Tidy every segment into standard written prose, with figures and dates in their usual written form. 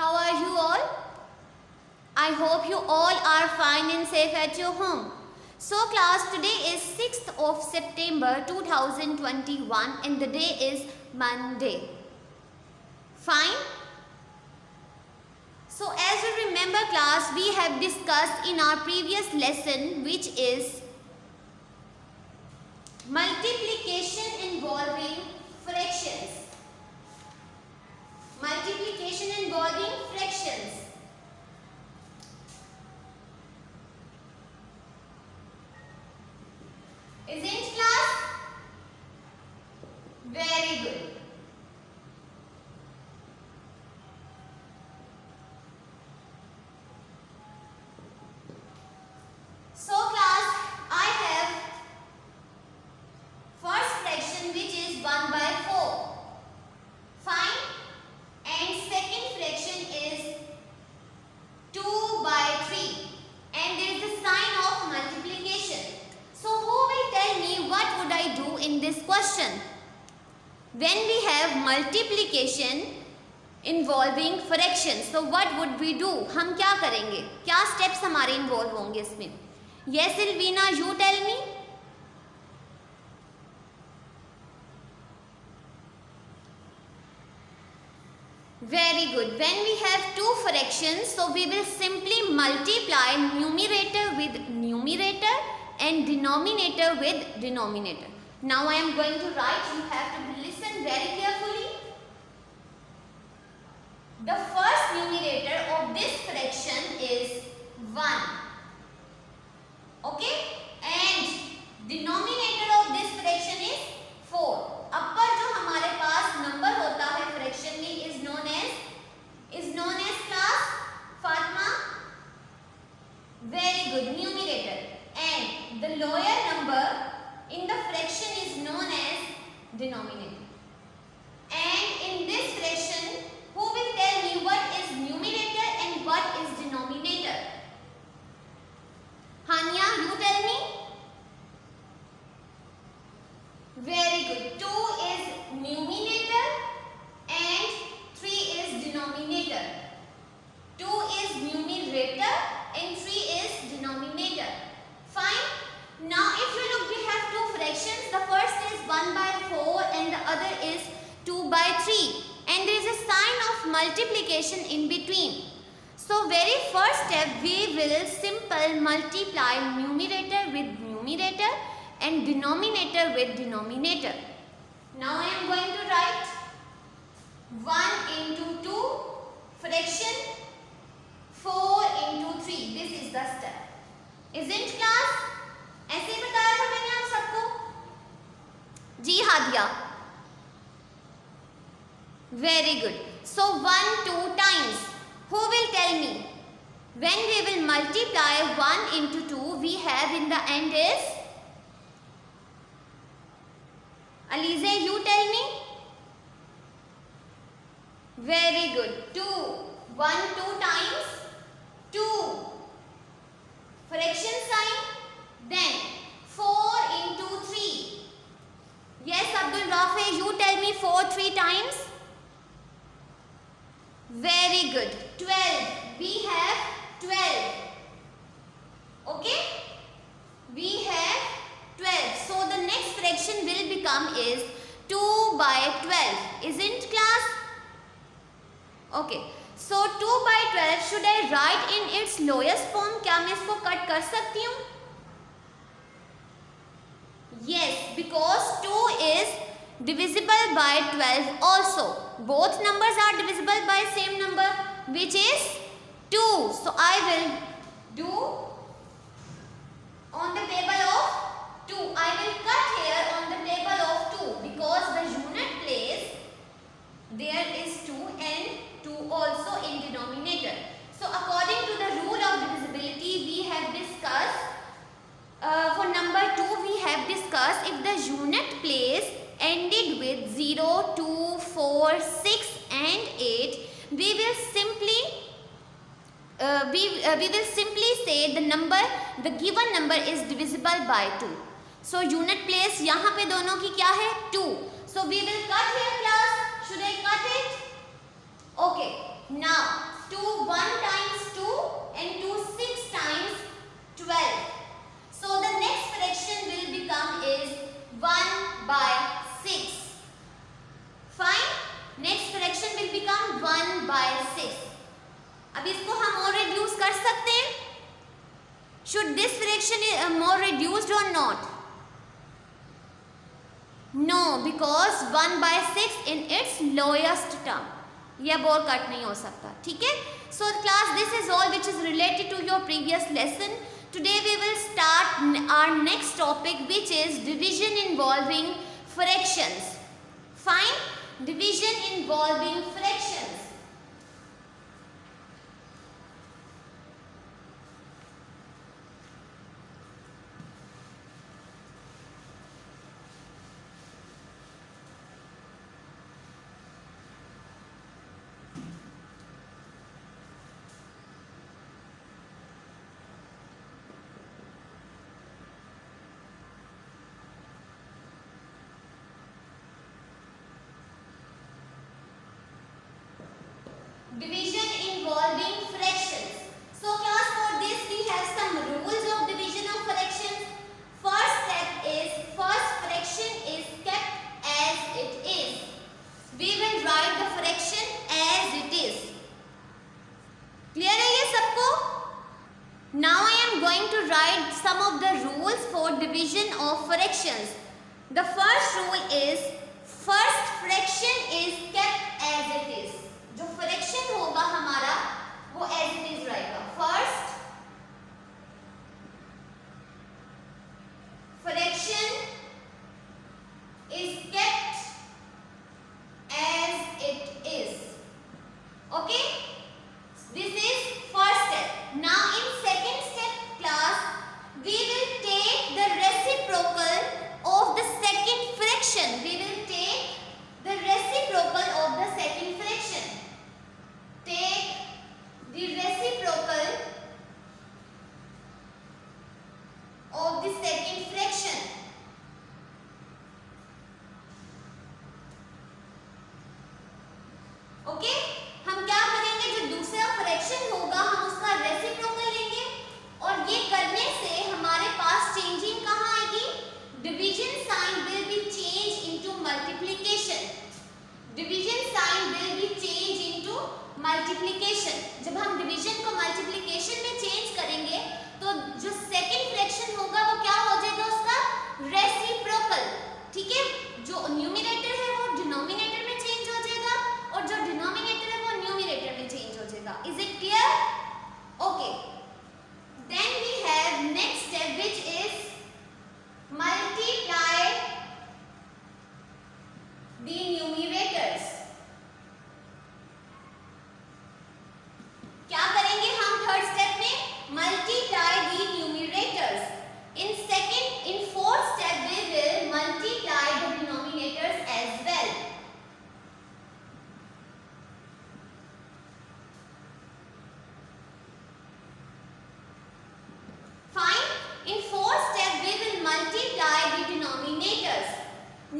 How are you all? I hope you all are fine and safe at your home. So class, today is 6th of September 2021 and the day is Monday. Fine? So as you remember class, we have discussed in our previous lesson, which is multiplication involving fractions. Multiplication involving fractions. Isn't class? Very good. So class, I have first fraction which is 1 by 4. Fine. And second fraction is 2 by 3. And there is a sign of multiplication. So who will tell me what would I do in this question? When we have multiplication involving fractions, so what would we do? हम क्या करेंगे? क्या steps हमारे involve होंगे इसमें? Yes, Elvina, you tell me. Very good. When we have two fractions, so we will simply multiply numerator with numerator and denominator with denominator. Now I am going to write. You have to listen very carefully. The first numerator of this fraction is 1. Okay? And denominator of this fraction is 4. अब पर जो हमारे पास number होता है fraction में is known as class Fatma. Very good. Numerator. And the lower number in the fraction is known as denominator. And in this fraction, who will tell me what is numerator and what is denominator? Hania, you tell me. Very good. 2 is numerator and 3 is denominator. 2 is numerator and 3 is denominator. Fine. Now if you look, we have two fractions. The first is 1 by 4 and the other is 2 by 3. And there is a sign of multiplication in between. So very first step, we will simple multiply numerator with numerator and denominator with denominator. Now I am going to write 1 into 2 fraction 4 into 3. This is the step. Isn't class? ऐसे ही बताया था मैंने आप सबको? जी Hadiya. Very good. So 1 2 times. Who will tell me? When we will multiply 1 into 2, we have in the end is? Alize, you tell me. Very good. 2. 1 2 times 2. Fraction sign. Then 4 into 3. Yes, Abdul Rafi, you tell me 4 3 times. Very good. 12. We have 12. Okay? We have 12. So the next fraction will become is 2 by 12. Isn't class? Okay. So 2 by 12 should I write in its lowest form? क्या मैं इसको cut कर सकती हूँ? Yes, because 2 is divisible by 12 also. Both numbers are divisible by same number, which is 2. So I will do on the table of 2. I will cut here on the table of 2 because the unit place there is 2 and 2 also in denominator. So according to the rule of divisibility, we have discussed for number 2 we have discussed if the unit place ended with 0, 2, 4, 6 and 8, we will simply say the given number is divisible by 2. So unit place यहाँ पे दोनों की क्या है? 2. So we will cut here class. Should I cut it? Okay. Now 2 1 times 2 and 2 6 times 12. So the next fraction will become is 1 by 6. Fine. Next fraction will become 1 by 6. अब इसको हम और reduce कर सकते हैं. Should this fraction is more reduced or not? No, because 1 by 6 in its lowest term. ये अब और कट नहीं हो सकता. ठीक है. So class, this is all which is related to your previous lesson. Today we will start our next topic, which is division involving fractions. Fine. Division involving fractions. Division involving fractions. So class, for this we have some rules of division of fractions. First step is first fraction is kept as it is. We will write the fraction as it is. Clear है ये सबको? Now I am going to write some of the rules for division of fractions. The first rule is first fraction is kept as it is. जो fraction होगा हमारा वो as it is रहेगा. First fraction is kept as it is. Okay, this is first step. Now in second step class, we will take the reciprocal of the second fraction. We will take the reciprocal of the second fraction. Take the reciprocal of the second fraction. Okay? हम क्या करेंगे, जो दूसरा fraction होगा हम उसका reciprocal लेंगे और ये करने से हमारे पास चेंजिंग कहाँ आएगी? Division sign will be change into multiplication. Division sign will be change into multiplication. जब हम डिवीजन को मल्टीप्लिकेशन में चेंज करेंगे तो जो सेकंड फ्रैक्शन होगा वो क्या हो जाएगा? उसका रेसिप्रोकल. ठीक है. जो न्यूमरेटर है वो डिनोमिनेटर में चेंज हो जाएगा और जो डिनोमिनेटर है वो न्यूमरेटर में चेंज हो जाएगा. Is it clear? Okay. Then we have next step which is multiply the numerators. क्या करेंगे हम थर्ड स्टेप में? Multiply the numerators. In fourth step we will multiply the denominators as well. Fine. In fourth step we will multiply the denominators.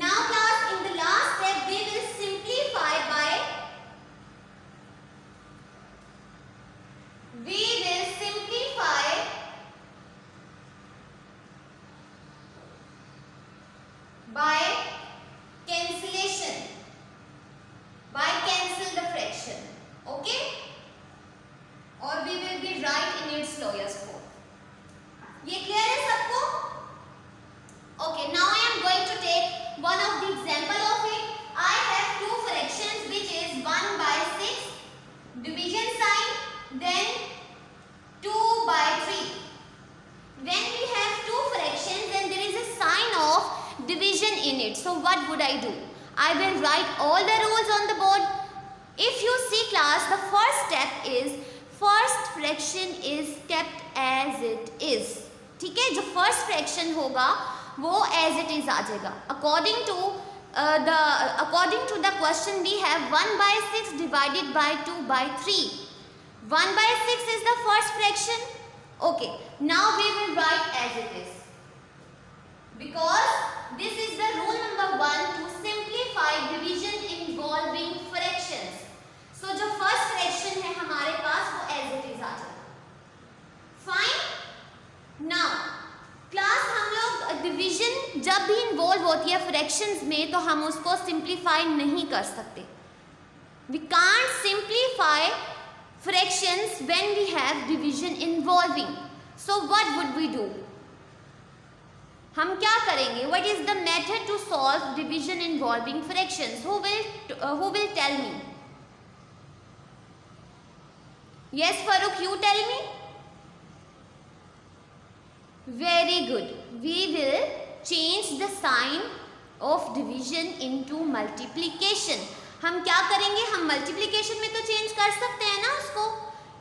Now class, in the last step we will simplify by cancellation. By cancel the fraction. Okay? Or we will be right in its lowest form. ये clear है सबको? Okay, now I am going to take one of the example of it. I have two fractions which is 1 by 6, division sign, then 2 by 3. When we have two fractions and there is a sign of division in it, so what would I do? I will write all the rules on the board. If you see class, the first step is first fraction is kept as it is. ठीक है. जो first fraction होगा वो as it is आ जाएगा. According to the question we have 1 by 6 divided by 2 by 3. 1 by 6 is the first fraction. Okay. Now we will write as it is. Because this is the rule number 1 to simplify division involving fractions. So जो first fraction fractions में, तो हम उसको simplify नहीं कर सकते. We can't simplify fractions when we have division involving. So what would we do? हम क्या करेंगे? What is the method to solve division involving fractions? Who will tell me? Yes, Farooq, you tell me. Very good. We will change the sign of division into multiplication. हम क्या करेंगे? हम multiplication में तो change कर सकते हैं ना उसको.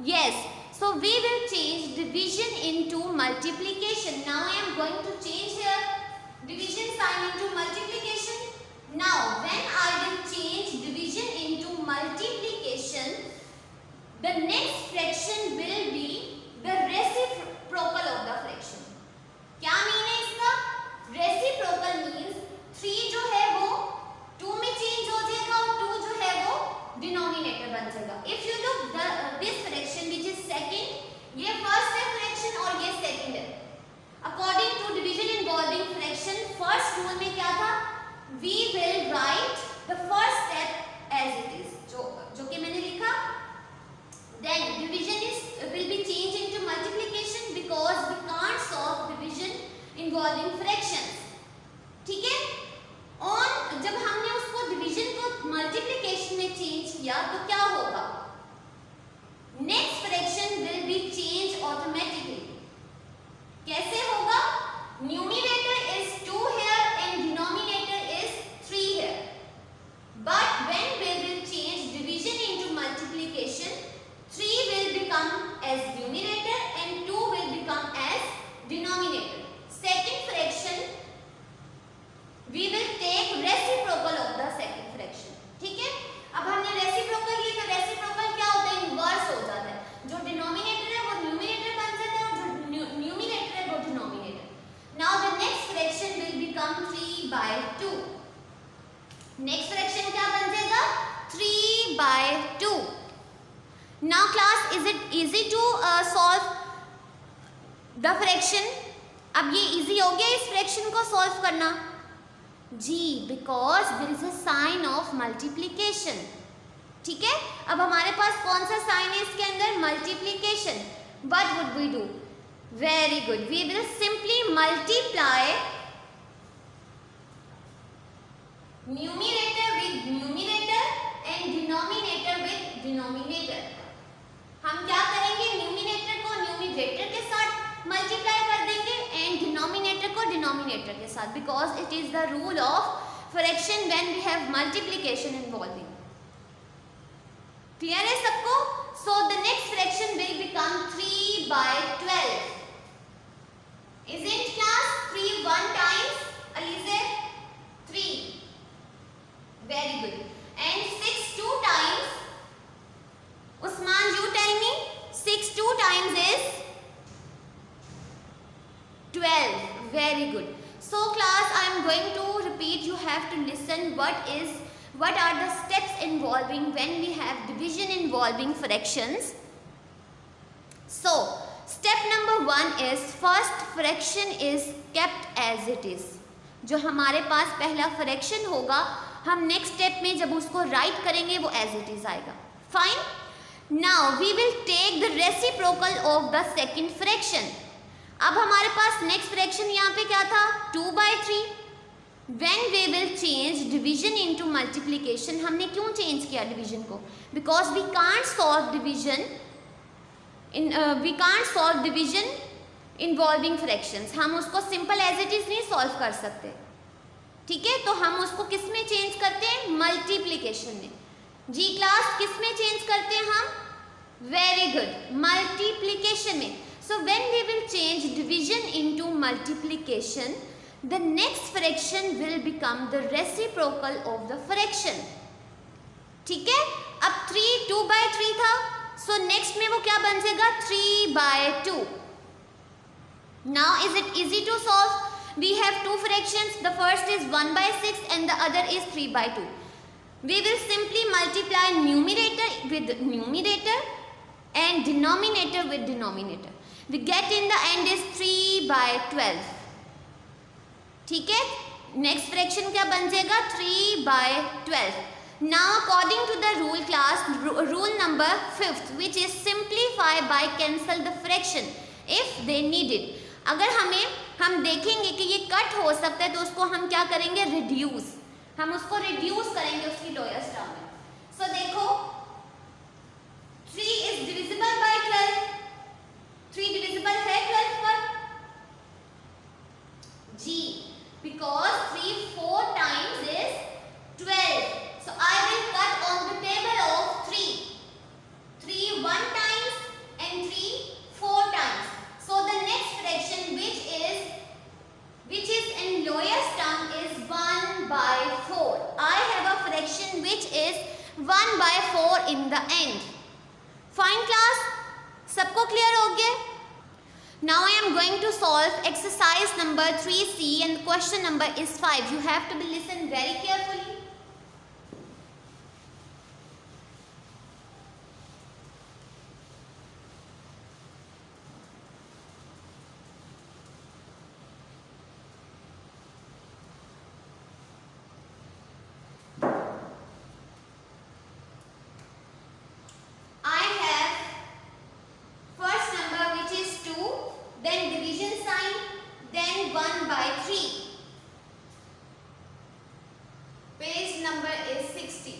Yes. So we will change division into multiplication. Now I am going to change here division sign into multiplication. Now when I will change division into multiplication, the next fraction will be the reciprocal of the fraction. क्या mean है इसका? Reciprocal means 3 जो है वो 2 में change हो जाएगा और 2 जो है वो डिनोमिनेटर बन जाएगा. If you look this fraction which is second, ये फर्स्ट है फ्रैक्शन और ये सेकंड है. According to division involving fraction, first rule में क्या था? We will write the first step as it is, जो कि मैंने लिखा. Then division will be changed into multiplication because we can't solve division involving fractions. ठीक है? और जब हमने उसको डिवीजन को मल्टीप्लिकेशन में चेंज किया तो क्या होगा? Next fraction will be change automatically. कैसे होगा? Numerator is 2 here and denominator is 3 here. But when we will change division into multiplication, 3 will become as numerator and 2 will become as denominator. Second fraction, we will take reciprocal of the second fraction. ठीक है? अब हमने reciprocal लिया तो reciprocal क्या होता है? Inverse हो जाता है. जो डिनोमिनेटर है वो न्यूमरेटर बन जाता है और जो न्यूमरेटर है वो denominator. Now the next fraction will become 3/2. Next fraction क्या बन जाएगा? 3/2. Now class, is it easy to solve the fraction? अब ये easy हो गया इस फ्रैक्शन को सॉल्व करना? जी, because there is a sign of multiplication. ठीक है? अब हमारे पास कौन सा साइन है इसके अंदर? Multiplication. What would we do? Very good. We will simply multiply numerator with numerator and denominator with denominator. हम क्या करेंगे? न्यूमिनेटर को न्यूमरेटर के साथ मल्टीप्लाई कर देंगे एंड डिनोमिनेटर को डिनोमिनेटर के साथ, because it is the rule of fraction when we have multiplication involving. Clear है सबको? So the next fraction will become 3/12. Isn't class? 3 1 times. Alize? 3. Very good. And 6 2 times. Usman, you tell me. 6 2 times is 12. Very good. So class, I am going to repeat. You have to listen what are the steps involving when we have division involving fractions. So step number 1 is first fraction is kept as it is. जो हमारे पास पहला fraction होगा, हम next step में जब उसको right करेंगे वो एज इट इज आएगा. Fine. Now we will take the reciprocal of the second fraction. अब हमारे पास नेक्स्ट फ्रैक्शन यहाँ पे क्या था? 2/3. When we will change division into multiplication, हमने क्यों चेंज किया डिवीजन को? Because we can't solve division involving fractions. हम उसको सिंपल एज इट इज नहीं सॉल्व कर सकते. ठीक है? तो हम उसको किस में चेंज करते हैं? मल्टीप्लिकेशन में. जी क्लास, किस में चेंज करते हैं हम? वेरी गुड, मल्टीप्लिकेशन में. So when we will change division into multiplication, the next fraction will become the reciprocal of the fraction. ठीक है? अब 3 2/3 था, सो नेक्स्ट में वो क्या बन जाएगा? 3/2. Now is it easy to solve? We have two fractions. The first is 1/6 and the other is 3/2. We will simply multiply numerator with numerator and denominator with denominator. We get in the end is 3/12. ठीक है? Next fraction क्या बन जाएगा 3/12. Now according to the rule class, rule number 5th, which is simplify by cancel the fraction if they need it. अगर हम देखेंगे कि ये कट हो सकता है तो उसको हम क्या करेंगे, रिड्यूस. हम उसको रिड्यूस करेंगे उसकी लोएस्ट टर्म में. सो देखो 3 is divisible by 12. 3 divisible है 12 पर. G, because 3 4 times is 12. So I will cut on the table of 3. 3 1 times and 3 4 times. So the next fraction which is in lowest term is 1/4. I have a fraction which is 1/4 in the end. Fine class, सबको clear हो गया? Now I am going to solve exercise number 3C and question number is 5. You have to be listen very carefully. Then division sign, then 1/3. Page number is 60.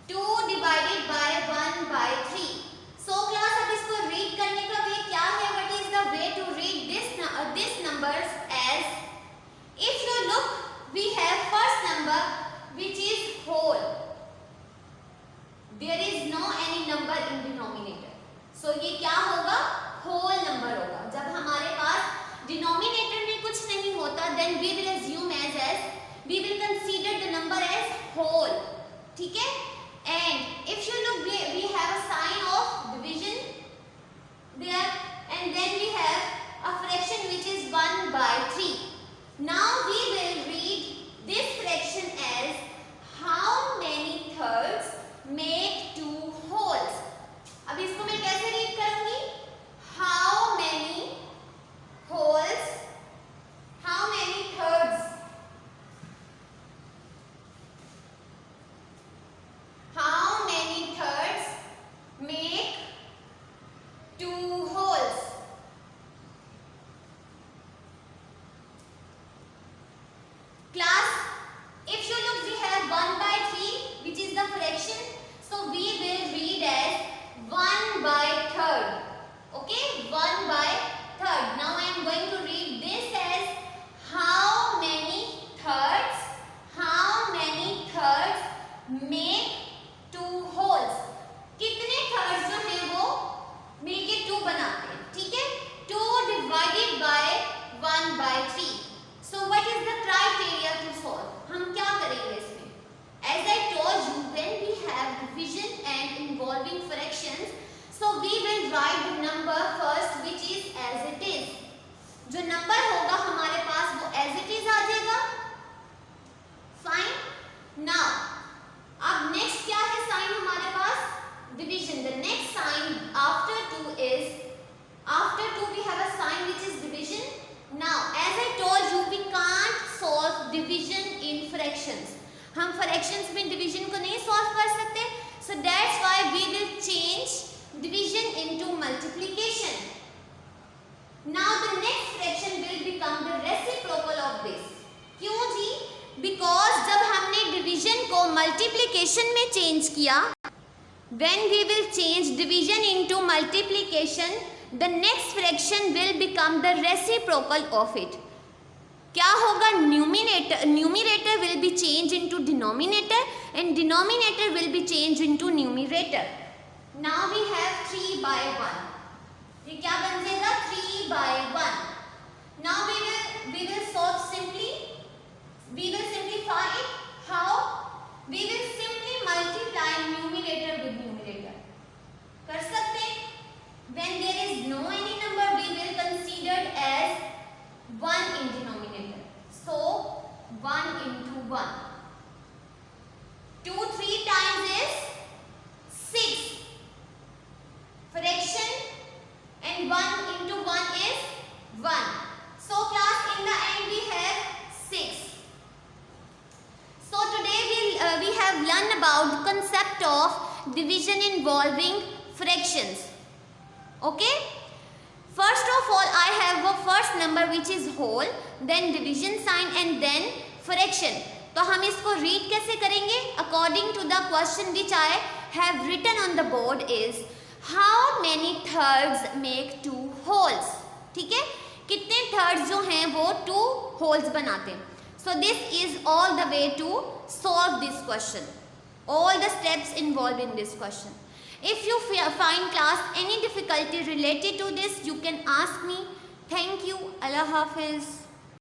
2 divided by 1/3. So class अब इसको read करने का way क्या है? What is the way to read this numbers as? If you look, we have first number which is whole. There is no any number in denominator. So ये क्या होगा, whole number होगा. जब हमारे पास डिनोमिनेटर में कुछ नहीं होता then we will assume as we will consider the number as whole. ठीक है? And if you look, we have a sign of division there and then we have a fraction which is 1/3. Now we will read this fraction as how many thirds make 2 wholes. अब इसको मैं कैसे read करूंगी, how many wholes, how many thirds, how many thirds make 2 wholes. Class, if you look, we have 1/3 which is the fraction, so we will read as 1/3. Okay, 1/3. Now I am going to read this as how many thirds make 2 wholes. कितने thirds जो है वो मिलके 2 बनाते हैं. ठीक है, 2 divided by 1/3. So what is the criteria to solve? हम क्या करेंगे इसमें? As I told you, when we have division and involving fractions, so we will write the number first which is as it is. जो number होगा हमारे पास वो as it is आ जाएगा. Fine. Now, अब next क्या है sign हमारे पास? Division. The next sign after 2 is, after 2 we have a sign which is division. Now, as I told you, we can't solve division in fractions. हम fractions में division को नहीं solve कर सकते. So that's why we will change division into multiplication. Now the next fraction will become the reciprocal of this. क्यों जी? Because जब हमने division को multiplication में change किया, when we will change division into multiplication, the next fraction will become the reciprocal of it. क्या होगा? Numerator will be changed into denominator and denominator will be changed into numerator. Now we have 3/1. ये क्या बन जाएगा? 3/1. Now we will solve simply. We will simplify it. How? We will simply multiply numerator with numerator. कर सकते हैं? When there is no any number, we will consider as 1 in denominator. So 1 into 1. 2 3 times is 6. Fraction and 1 into 1 is 1. So class, learn about the concept of division involving fractions. Okay, first of all I have a first number which is whole, then division sign and then fraction. तो हम इसको read कैसे करेंगे? According to the question which I have written on the board is how many thirds make two wholes. ठीक है, कितने thirds जो हैं वो टू होल्स बनाते हैं. So this is all the way to solve this question, all the steps involved in this question. If you find class any difficulty related to this, you can ask me. Thank you. Allah Hafiz.